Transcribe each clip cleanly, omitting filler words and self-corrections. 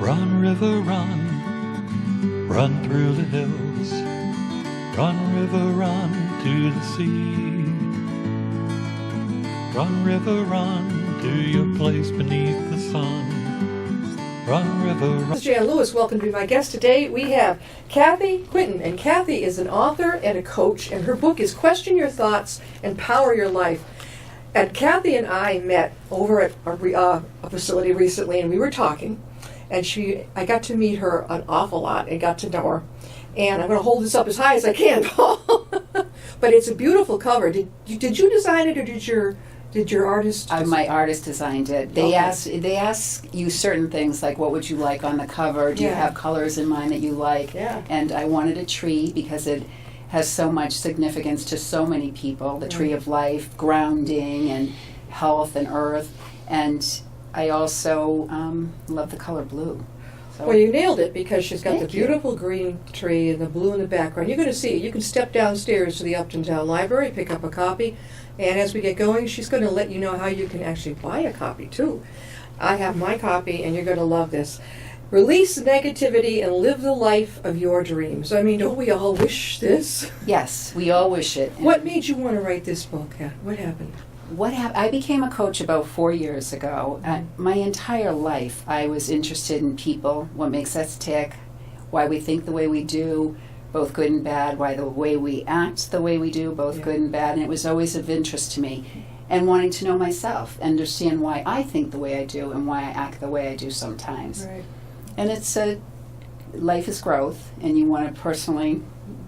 Run, river, run, run through the hills. Run, river, run to the sea. Run, river, run to your place beneath the sun. Run, river, run. This is Jan Lewis. Welcome to be my guest today. We have Kathy Quinton, and Kathy is an author and a coach, and her book is Question Your Thoughts, Empower Your Life. And Kathy and I met over at a facility recently, and we were talking, and I got to meet her an awful lot and got to know her. And I'm going to hold this up as high as I can, Paul. But it's a beautiful cover. Did you design it, or did your artist? My artist designed it. They ask you certain things like, what would you like on the cover? Do you have colors in mind that you like? Yeah. And I wanted a tree because it has so much significance to so many people. The tree of life, grounding, and health and earth. And I also love the color blue. So Well, you nailed it, because she's got the Thank you. beautiful green tree and the blue in the background. You're going to see it. You can step downstairs to the Upton Town Library, pick up a copy, and as we get going, she's going to let you know how you can actually buy a copy, too. I have my copy, and you're going to love this. Release negativity and live the life of your dreams. I mean, don't we all wish this? yes, we all wish it. And What made you want to write this book? What happened? I became a coach about 4 years ago. My entire life, I was interested in people, what makes us tick, why we think the way we do, both good and bad, why the way we act the way we do, both good and bad, and it was always of interest to me. And wanting to know myself, understand why I think the way I do and why I act the way I do sometimes. Right. And life is growth, and you want to personally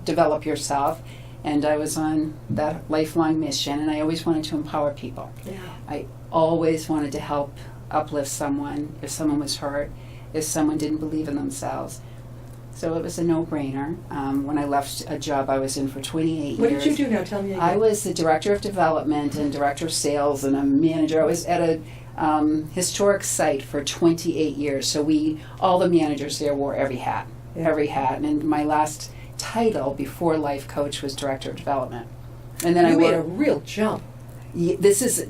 develop yourself. And I was on that lifelong mission, and I always wanted to empower people. Yeah. I always wanted to help uplift someone if someone was hurt, if someone didn't believe in themselves. So it was a no-brainer. When I left a job I was in for 28 years. What did you do now? Tell me again. I was the director of development and director of sales and a manager. I was at a historic site for 28 years. So all the managers there wore every hat. And my last title before life coach was director of development. And then You made a real jump. This is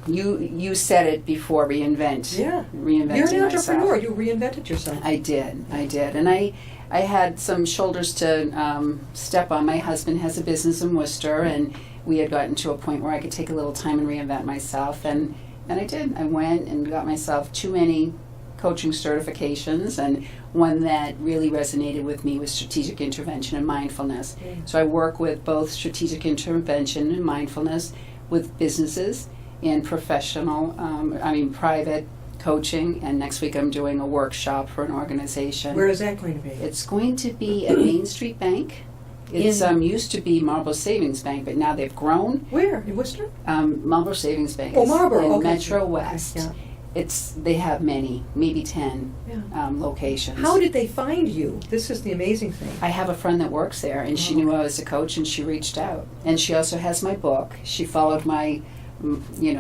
you said it before, reinvent. Yeah. Reinventing You're an entrepreneur. myself. You reinvented yourself. I did, and I had some shoulders to step on. My husband has a business in Worcester, and we had gotten to a point where I could take a little time and reinvent myself, and I did. I went and got myself too many coaching certifications, and one that really resonated with me was strategic intervention and mindfulness. So I work with both strategic intervention and mindfulness with businesses and private coaching, and next week I'm doing a workshop for an organization. Where is that going to be? It's going to be at Main Street Bank. It's used to be Marlboro Savings Bank, but now they've grown. Where? In Worcester? Marlboro Savings Bank Oh, is Marlboro, in okay. Metro West. Yeah. They have many, maybe 10 Yeah. locations. How did they find you? This is the amazing thing. I have a friend that works there, and she knew I was a coach, and she reached out. And she also has my book. She followed my,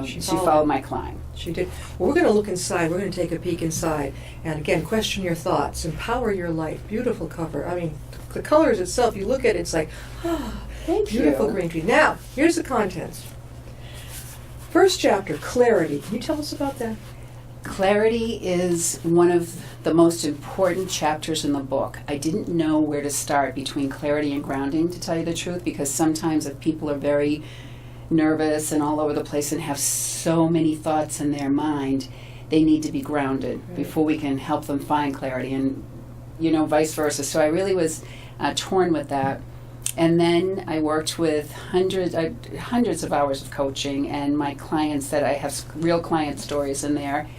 she followed my climb. She did. Well, we're going to look inside. We're going to take a peek inside. And again, question your thoughts. Empower your life. Beautiful cover. I mean, the colors itself, you look at it, it's like, Thank beautiful you. green tree. Now, here's the contents. First chapter, clarity. Can you tell us about that? Clarity is one of the most important chapters in the book. I didn't know where to start between clarity and grounding, to tell you the truth, because sometimes if people are very nervous and all over the place and have so many thoughts in their mind, they need to be grounded before we can help them find clarity, and vice versa. So I really was torn with that. And then I worked with hundreds of hours of coaching, and my clients that I have real client stories in there.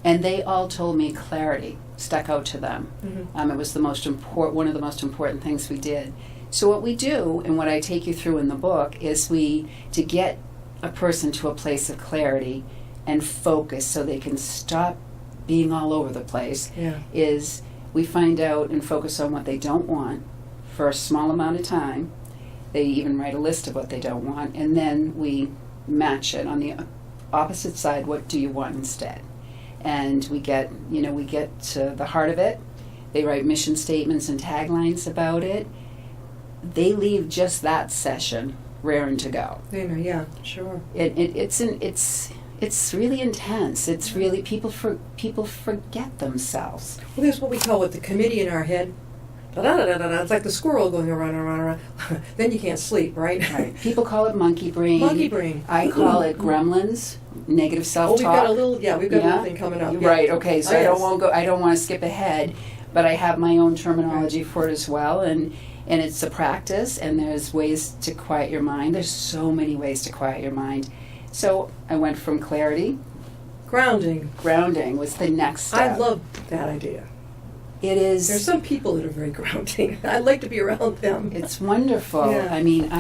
And they all told me clarity stuck out to them. Mm-hmm. It was one of the most important things we did. So what we do, and what I take you through in the book, is to get a person to a place of clarity and focus so they can stop being all over the place, is we find out and focus on what they don't want for a small amount of time. They even write a list of what they don't want, and then we match it on the opposite side. What do you want instead? And we get to the heart of it. They write mission statements and taglines about it. They leave just that session raring to go. Yeah, sure. It's It's really intense. It's really people forget themselves. Well, there's what we call the committee in our head. Da-da-da-da-da. It's like the squirrel going around and around and around. Then you can't sleep, right? Right. People call it monkey brain. Monkey brain. I call it gremlins, negative self-talk. We've got a little thing coming up. Yeah. Right. Okay. So Oh, I yes. don't want to skip ahead, but I have my own terminology for it as well, and it's a practice. And there's ways to quiet your mind. There's so many ways to quiet your mind. So I went from clarity. Grounding. Grounding was the next step. I love that idea. It is. There's some people that are very grounding. I'd like to be around them. It's wonderful. Yeah. I mean,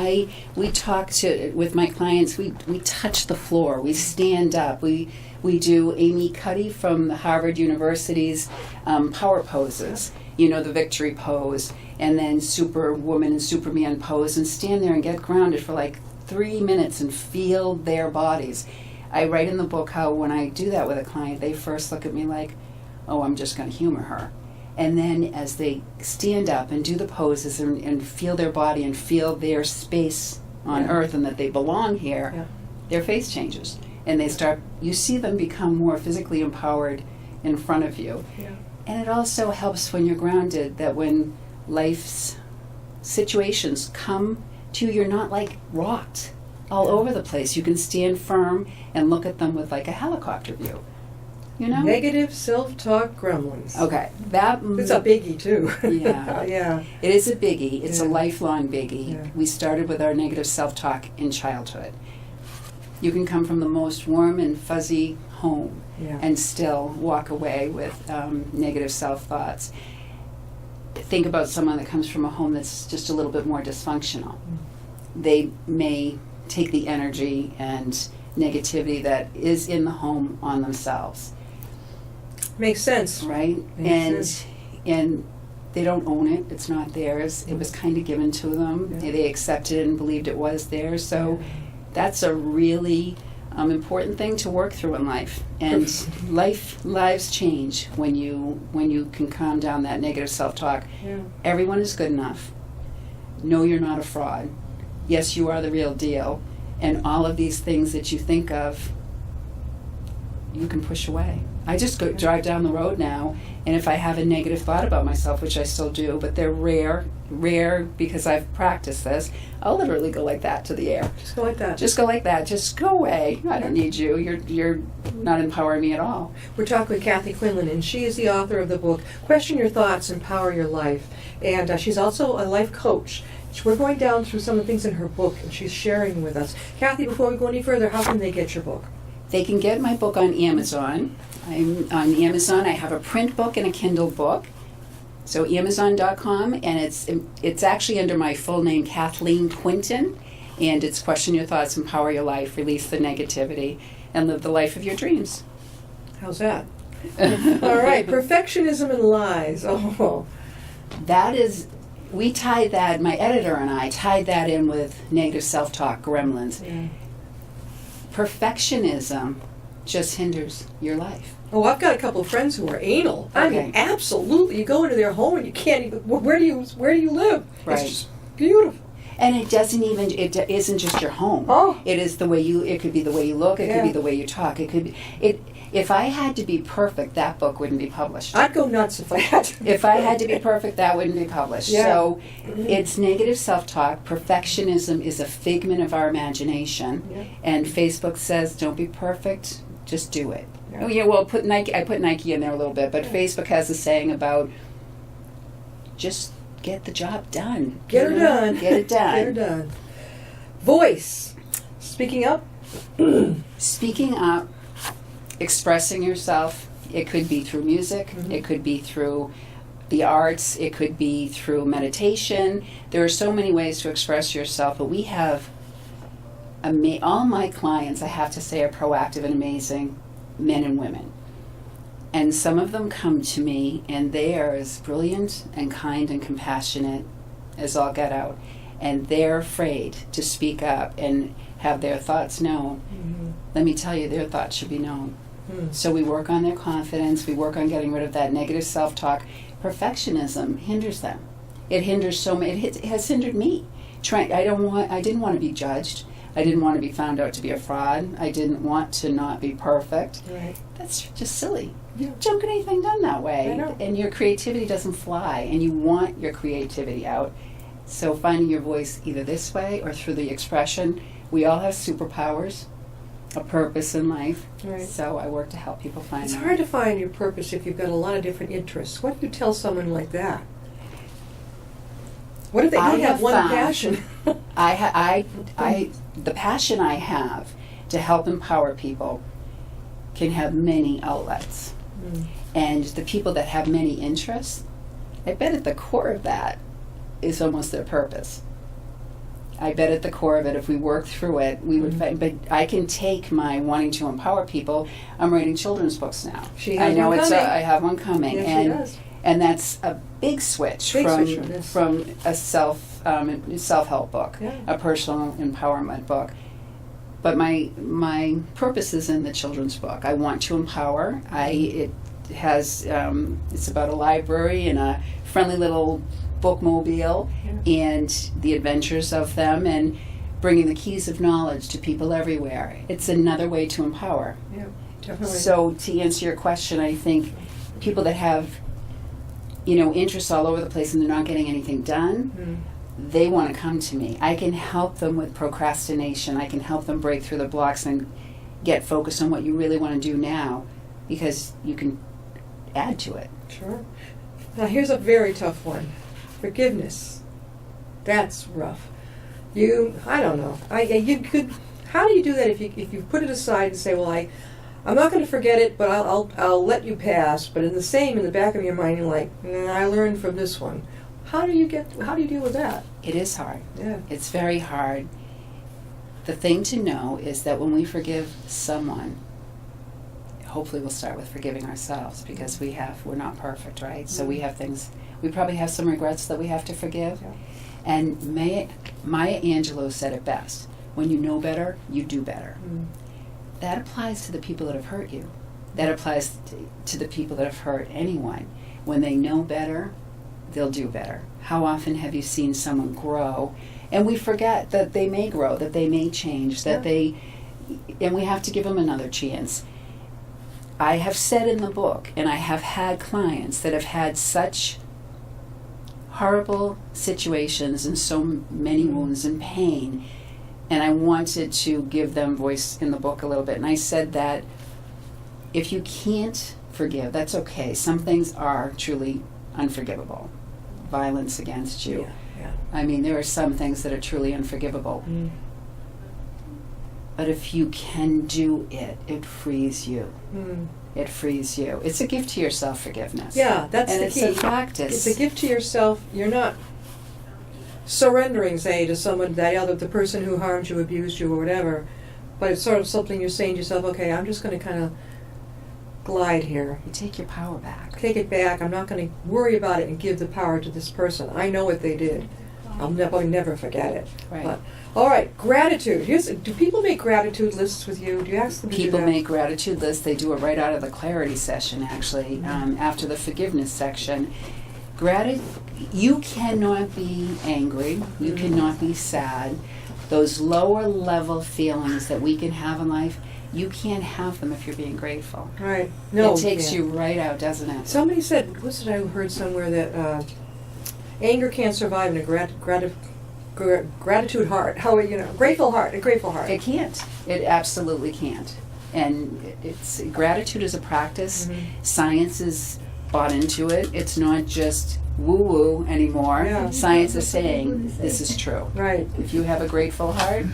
we talk with my clients. We touch the floor. We stand up. We do Amy Cuddy from the Harvard University's power poses. You know, the victory pose, and then Superwoman and Superman pose, and stand there and get grounded for like 3 minutes and feel their bodies. I write in the book how when I do that with a client, they first look at me like, oh, I'm just going to humor her. And then as they stand up and do the poses and feel their body and feel their space on earth and that they belong here, their face changes. And you see them become more physically empowered in front of you. Yeah. And it also helps when you're grounded, that when life's situations come to you, you're not like rocked all over the place. You can stand firm and look at them with like a helicopter view. You know? Negative self-talk gremlins. Okay. It's a biggie, too. Yeah. Yeah. It is a biggie. It's a Yeah. lifelong biggie. Yeah. We started with our negative self-talk in childhood. You can come from the most warm and fuzzy home Yeah. and still walk away with negative self-thoughts. Think about someone that comes from a home that's just a little bit more dysfunctional. They may take the energy and negativity that is in the home on themselves. Makes sense. Right? Makes And they don't own it. It's not theirs. It was kind of given to them. Yeah. They accepted it and believed it was theirs. So that's a really important thing to work through in life. And lives change when you can calm down that negative self-talk. Yeah. Everyone is good enough. No, you're not a fraud. Yes, you are the real deal. And all of these things that you think of, you can push away. I just drive down the road now, and if I have a negative thought about myself, which I still do, but they're rare because I've practiced this, I'll literally go like that to the air. Just go like that. Just go like that. Just go away. I don't need you. You're not empowering me at all. We're talking with Kathy Quinlan, and she is the author of the book, Question Your Thoughts, Empower Your Life. And she's also a life coach. We're going down through some of the things in her book, and she's sharing with us. Kathy, before we go any further, how can they get your book? They can get my book on Amazon. I'm on Amazon. I have a print book and a Kindle book. So Amazon.com, and it's actually under my full name, Kathleen Quinton, and it's Question Your Thoughts, Empower Your Life, Release the Negativity, and Live the Life of Your Dreams. How's that? All right, perfectionism and lies. Oh, That is, we tied that, my editor and I tied that in with negative self-talk, gremlins. yeah. Perfectionism just hinders your life. Oh, I've got a couple of friends who are anal. I mean, Okay. absolutely. You go into their home and you can't even. Where do you live? Right. It's just beautiful. And it isn't just your home. Oh. It is it could be the way you look, it Yeah. could be the way you talk, it could be, if I had to be perfect, that book wouldn't be published. I'd go nuts if I had to. If I had to be perfect, that wouldn't be published. Yeah. So it's negative self-talk. Perfectionism is a figment of our imagination. Yeah. And Facebook says, don't be perfect, just do it. Yeah. Oh yeah, well, I put Nike in there a little bit, but Facebook has a saying about just get the job done. Get her done. Get it done. Get her done. Voice. Speaking up. Speaking up, expressing yourself, it could be through music, Mhm. it could be through the arts, it could be through meditation. There are so many ways to express yourself, but we have all my clients, I have to say, are proactive and amazing men and women. And some of them come to me and they are as brilliant and kind and compassionate as all get out. And they're afraid to speak up and have their thoughts known. Mm-hmm. Let me tell you, their thoughts should be known. Hmm. So we work on their confidence, we work on getting rid of that negative self-talk. Perfectionism hinders them. It hinders so many, it has hindered me. I didn't want to be judged. I didn't want to be found out to be a fraud. I didn't want to not be perfect. Right. That's just silly. Yeah. You don't get anything done that way. I know. And your creativity doesn't fly, and you want your creativity out. So finding your voice either this way or through the expression. We all have superpowers, a purpose in life. Right. So I work to help people find It's that. hard to find your purpose if you've got a lot of different interests. What do you tell someone like that? What if they I only have have one found- passion? The passion I have to help empower people can have many outlets. Mm. And the people that have many interests, I bet at the core of that is almost their purpose. I bet at the core of it, if we work through it, we would find, but I can take my wanting to empower people. I'm writing children's books now. She has I know one it's coming. I have one coming. Yes, and she does. and that's a big switch Big from switch from this. from a self-help book, Yeah. a personal empowerment book. But my purpose is in the children's book. I want to empower. It has it's about a library and a friendly little bookmobile and the adventures of them and bringing the keys of knowledge to people everywhere. It's another way to empower. Yeah, definitely. So to answer your question, I think people that have, interests all over the place and they're not getting anything done, they want to come to me. I can help them with procrastination. I can help them break through the blocks and get focused on what you really want to do now, because you can add to it. Sure. Now here's a very tough one. Forgiveness. That's rough. I don't know. You could. How do you do that if you put it aside and say, well, I'm not going to forget it, but I'll let you pass. But in the back of your mind, you're like, I learned from this one. How do you deal with that? It is hard. Yeah. It's very hard. The thing to know is that when we forgive someone, hopefully we'll start with forgiving ourselves, because we're not perfect, right? So we have things, we probably have some regrets that we have to forgive. Yeah. And Maya Angelou said it best: when you know better, you do better. That applies to the people that have hurt you. That applies to the people that have hurt anyone. When they know better, they'll do better. How often have you seen someone grow? And we forget that they may grow, that they may change, and we have to give them another chance. I have said in the book, and I have had clients that have had such horrible situations and so many wounds and pain, and I wanted to give them voice in the book a little bit. And I said that if you can't forgive, that's okay. Some things are truly unforgivable. Violence against you. Yeah. I mean, there are some things that are truly unforgivable. But if you can do it, it frees you. It frees you. It's a gift to yourself, forgiveness. Yeah, that's and the it's key. a practice. It's a gift to yourself. You're not surrendering, say, to someone, the person who harmed you, abused you, or whatever. But it's sort of something you're saying to yourself, okay, I'm just going to kind of glide here. You take your power back. Take it back. I'm not going to worry about it and give the power to this person. I know what they did. I'll never forget it. Right. But, all right, gratitude. Do people make gratitude lists with you? Do you ask them to People do that? make gratitude lists. They do it right out of the clarity session, actually, after the forgiveness section. You cannot be angry. You cannot be sad. Those lower level feelings that we can have in life, you can't have them if you're being grateful. Right. No. It takes yeah. you right out, doesn't it? Somebody said, what's it I heard somewhere, that anger can't survive in a gratitude heart. A grateful heart. It can't. It absolutely can't. And gratitude is a practice. Science is bought into it. It's not just woo-woo anymore. Yeah. Science is saying this is true. Right. If you have a grateful heart,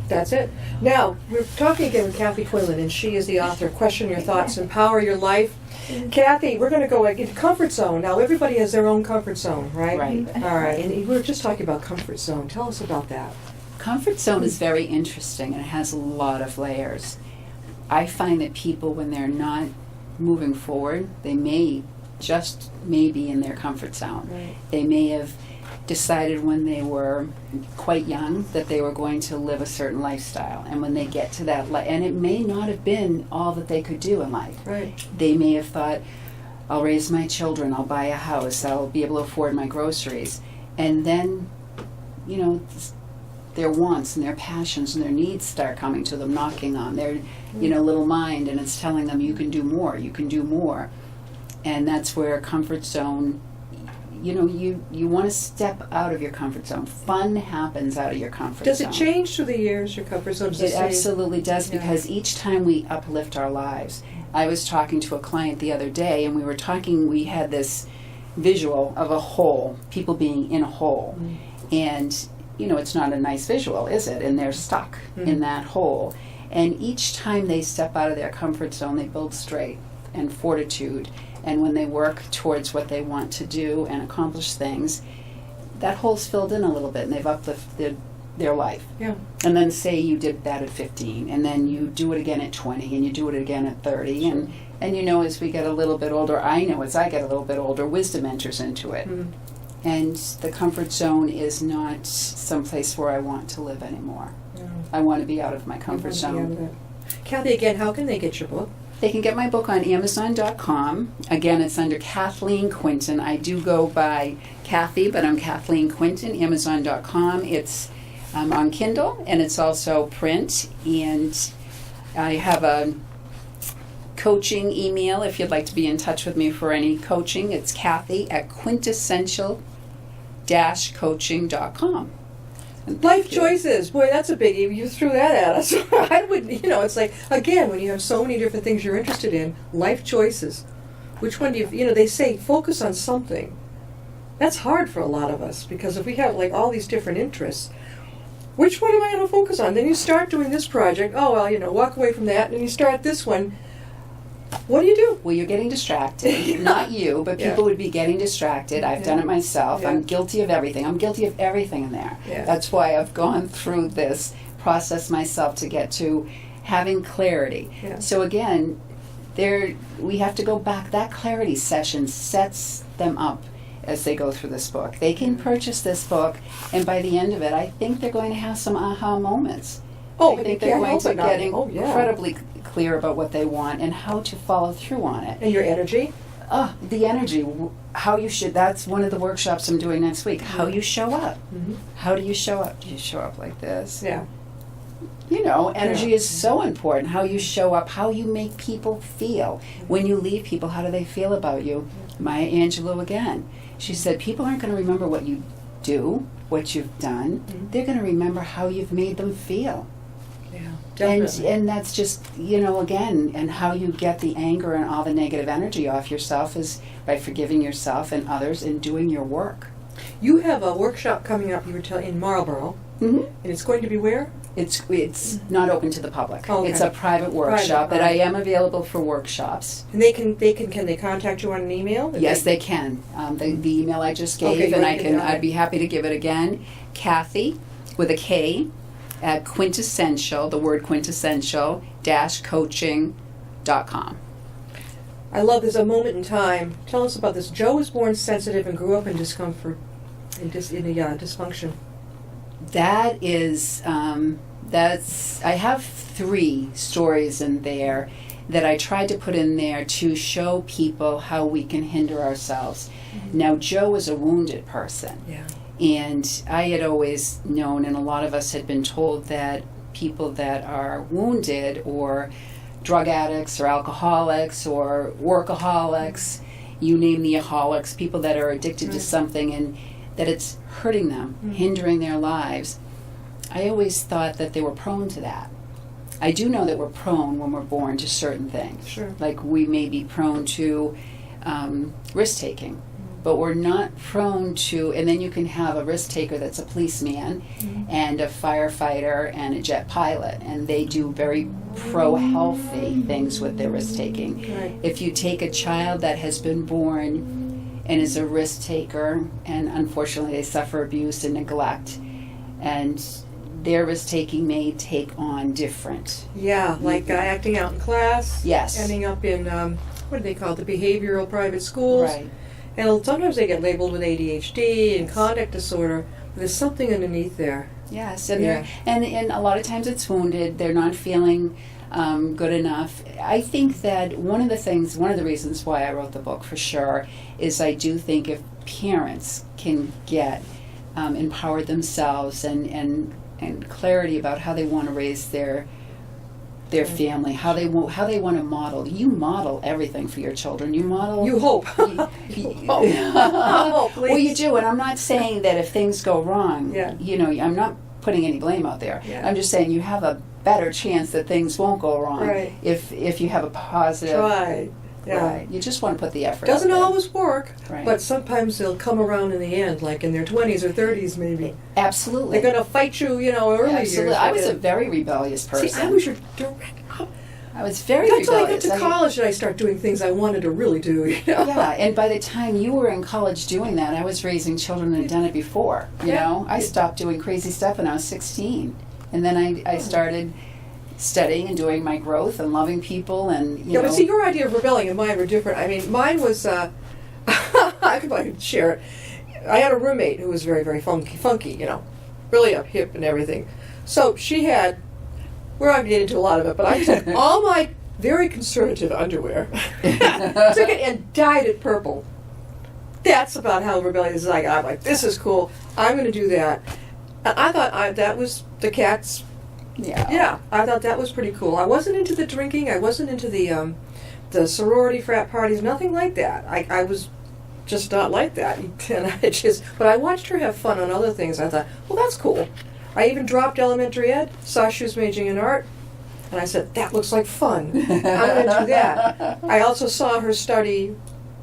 That's it. Now, we're talking again with Kathy Quinlan, and she is the author of Question Your Thoughts, Empower Your Life. Kathy, we're going to go into comfort zone. Now, everybody has their own comfort zone, right? Right. All right. And we were just talking about comfort zone. Tell us about that. comfort zone is very interesting and it has a lot of layers. I find that people, when they're not moving forward, they may be in their comfort zone. Right. They may have decided when they were quite young that they were going to live a certain lifestyle, and when they get to that and it may not have been all that they could do in life. Right. They may have thought, I'll raise my children, I'll buy a house, I'll be able to afford my groceries, and then their wants and their passions and their needs start coming to them, knocking on their, little mind, and it's telling them, you can do more, you can do more. And that's where comfort zone, you want to step out of your comfort zone. Fun happens out of your comfort Does zone. it change through the years, your comfort zone? It absolutely does, Yeah. because each time we uplift our lives. I was talking to a client the other day, and we had this visual of a hole, people being in a hole. And, it's not a nice visual, is it? And they're stuck in that hole. And each time they step out of their comfort zone, they build strength and fortitude. And when they work towards what they want to do and accomplish things, that hole's filled in a little bit, and they've uplifted their life. Yeah. And then say you did that at 15, and then you do it again at 20, and you do it again at 30. And as we get a little bit older, I know as I get a little bit older, wisdom enters into it. And the comfort zone is not someplace where I want to live anymore. No. I want to be out of my comfort zone. Kathy, again, how can they get your book? They can get my book on Amazon.com. Again, it's under Kathleen Quinton. I do go by Kathy, but I'm Kathleen Quinton, Amazon.com. It's on Kindle, and it's also print. And I have a coaching email if you'd like to be in touch with me for any coaching. It's Kathy at quintessential-coaching.com. Life choices. Boy, that's a biggie. You threw that at us. I would, it's like, again, when you have so many different things you're interested in, life choices. Which one do you, they say focus on something. That's hard for a lot of us, because if we have like all these different interests, which one am I going to focus on? Then you start doing this project. Oh, well, walk away from that, and you start this one. What do you do? Well, you're getting distracted. Not you, but people would be getting distracted. I've done it myself. Yeah. I'm guilty of everything. I'm guilty of everything in there. Yeah. That's why I've gone through this process myself to get to having clarity. Yeah. So again, we have to go back. That clarity session sets them up as they go through this book. They can purchase this book, and by the end of it, I think they're going to have some aha moments. Oh, I think they're going to get Oh, yeah. incredibly clear about what they want and how to follow through on it. And your energy? The energy, how you should, that's one of the workshops I'm doing next week. How you show up. How do you show up? Do you show up like this? Yeah. Energy is so important. How you show up, how you make people feel. When you leave people, how do they feel about you? Maya Angelou again. She said, people aren't going to remember what you do, what you've done. They're going to remember how you've made them feel. Yeah, definitely. And that's just, again, and how you get the anger and all the negative energy off yourself is by forgiving yourself and others and doing your work. You have a workshop coming up, you were telling, in Marlborough, and it's going to be where? It's not open to the public. Okay. It's a private workshop, but I am available for workshops. And can they contact you on an email? Yes, they can. The email I just gave, Okay, and great. I'd be happy to give it again. Kathy, with a K, at quintessential, the word quintessential, -coaching.com. I love there's a moment in time. Tell us about this. Joe was born sensitive and grew up in discomfort, in dysfunction. That is, I have 3 stories in there that I tried to put in there to show people how we can hinder ourselves. Now, Joe is a wounded person. Yeah. And I had always known, and a lot of us had been told, that people that are wounded or drug addicts or alcoholics or workaholics, you name the aholics, people that are addicted to something and that it's hurting them, hindering their lives. I always thought that they were prone to that. I do know that we're prone when we're born to certain things. Sure. Like we may be prone to risk-taking, but we're not prone to, and then you can have a risk taker that's a policeman and a firefighter and a jet pilot, and they do very pro-healthy things with their risk taking. Right. If you take a child that has been born and is a risk taker, and unfortunately they suffer abuse and neglect, and their risk taking may take on different. Yeah, like acting out in class. Yes. Ending up in, what do they call it, the behavioral private schools. Right. And sometimes they get labeled with ADHD and conduct disorder. But there's something underneath there. Yes, and and a lot of times it's wounded. They're not feeling good enough. I think that one of the reasons why I wrote the book for sure is I do think if parents can get empowered themselves and and clarity about how they want to raise their family, how they want to model. You model everything for your children. You model. You hope. Well, you do, and I'm not saying that if things go wrong, Yeah. I'm not putting any blame out there. Yeah. I'm just saying you have a better chance that things won't go wrong Right. if you have a positive. Right. Yeah. Right. You just want to put the effort. Doesn't out there. always work, Right. but sometimes they'll come around in the end, like in their 20s or 30s maybe. Absolutely. They're going to fight you, early Absolutely. years. I was a very rebellious person. See, I was your direct. I was very That's till I got rebellious. to college that I start doing things I wanted to really do. Yeah, and by the time you were in college doing that, I was raising children and had done it before. I stopped doing crazy stuff when I was 16. And then I started studying and doing my growth and loving people and, Yeah, but see, your idea of rebelling and mine were different. I mean, mine was, I could share it. I had a roommate who was very, very funky, really up hip and everything. So she had, we're not getting into a lot of it, but I took all my very conservative underwear, took it and dyed it purple. That's about how rebellious I got. I'm like, this is cool. I'm going to do that. And I thought that was the cat's. Yeah, I thought that was pretty cool. I wasn't into the drinking. I wasn't into the sorority frat parties. Nothing like that. I was just not like that. And but I watched her have fun on other things. I thought, well, that's cool. I even dropped elementary ed. Saw she was majoring in art, and I said, that looks like fun. I'm going to do that. I also saw her study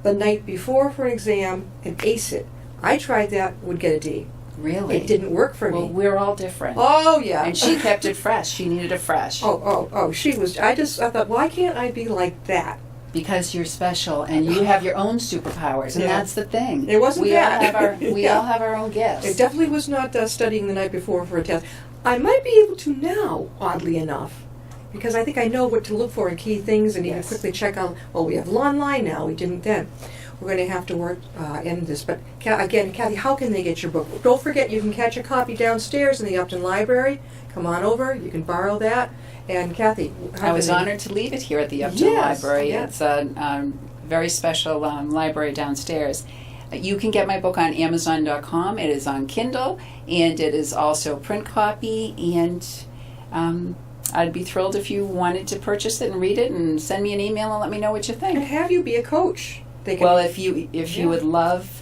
the night before for an exam and ace it. I tried that. Would get a D. Really? It didn't work for Well, me. we're all different. Oh, yeah. And she kept it fresh. She needed it fresh. Oh, she was, I thought, why can't I be like that? Because you're special and you have your own superpowers, and Yeah. that's the thing. It wasn't we that. All have we Yeah. all have our own gifts. It definitely was not studying the night before for a test. I might be able to now, oddly enough, because I think I know what to look for in key things and even Yes. quickly check on, we have online now, we didn't then. We're going to have to end this. But again, Kathy, how can they get your book? Don't forget, you can catch a copy downstairs in the Upton Library. Come on over. You can borrow that. And Kathy, I was honored to leave it here at the Upton Yes, Library. yeah. It's a very special library downstairs. You can get my book on Amazon.com. It is on Kindle, and it is also print copy. And I'd be thrilled if you wanted to purchase it and read it, and send me an email and let me know what you think. And have you be a coach. Well, if you Yeah. would love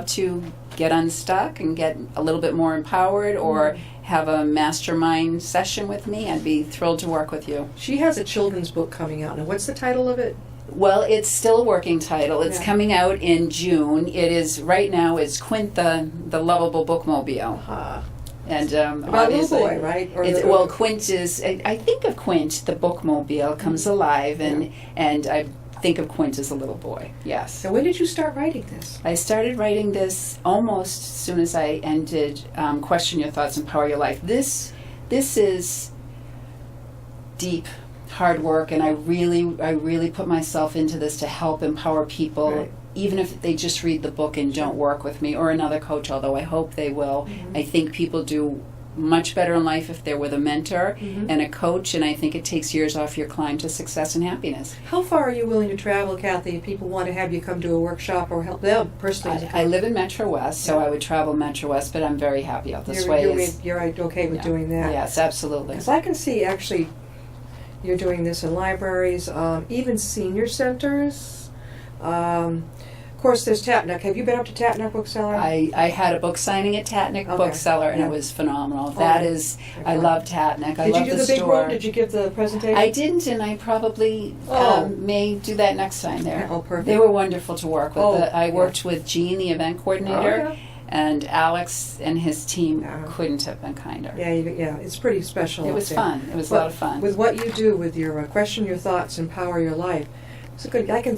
to get unstuck and get a little bit more empowered, or have a mastermind session with me, I'd be thrilled to work with you. She has a children's book coming out. Now, what's the title of it? Well, it's still a working title. It's Yeah. coming out in June. It is right now. It's Quinton, the lovable bookmobile, and About a little obviously, boy, right? Or It's, the- well, Quint is. I think of Quint, the bookmobile comes alive, and I think of Quint as a little boy. Yes. Now, when did you start writing this? I started writing this almost as soon as I ended Question Your Thoughts, Empower Your Life. This is deep, hard work, and I really put myself into this to help empower people, Right. even if they just read the book and don't work with me or another coach, although I hope they will. I think people do much better in life if they're with a mentor and a coach, and I think it takes years off your climb to success and happiness. How far are you willing to travel, Kathy, if people want to have you come to a workshop or help them personally? I live in Metro West, so I would travel Metro West, but I'm very happy out this way. You're okay with Yeah. doing that? Yes, absolutely. Because I can see, actually, you're doing this in libraries, even senior centers. Of course, there's Tatnuck. Have you been up to Tatnuck Bookseller? I had a book signing at Tatnuck Okay. Bookseller, and Yeah. it was phenomenal. Oh, That yeah. is, They're I fun. love Tatnuck. I Did love you do the store. big room? Did you give the presentation? I didn't, and I probably Oh. may do that next time there. Oh, perfect. They were wonderful to work with. Oh, I yeah. worked with Gene, the event coordinator, Oh, yeah. and Alex and his team Yeah. couldn't have been kinder. Yeah, it's pretty special. It up was there. fun. It was a But lot of fun. With what you do with your Question Your Thoughts, Empower Your Life, it's a good. I can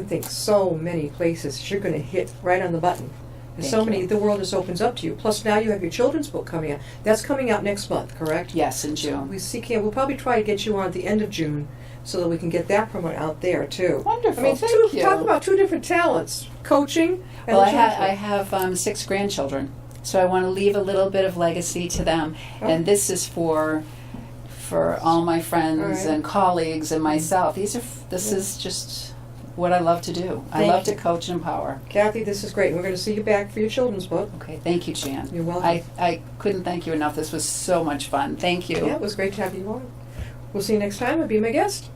think so many places you're going to hit right on the button. There's so Thank many. you. The world just opens up to you. Plus, now you have your children's book coming out. That's coming out next month, correct? Yes, in June. We'll probably try to get you on at the end of June, so that we can get that promote out there too. Wonderful. I mean, Thank you. talk about two different talents: coaching and Well, the children's book. I have 6 grandchildren, so I want to leave a little bit of legacy to them, Oh. and this is for all my friends All right. and colleagues and myself. This is just what I love to do. I Thank love to you. coach and empower. Kathy, this is great. We're going to see you back for your children's book. Okay, thank you, Jan. You're welcome. I couldn't thank you enough. This was so much fun. Thank you. Yeah, it was great to have you on. We'll see you next time and be my guest.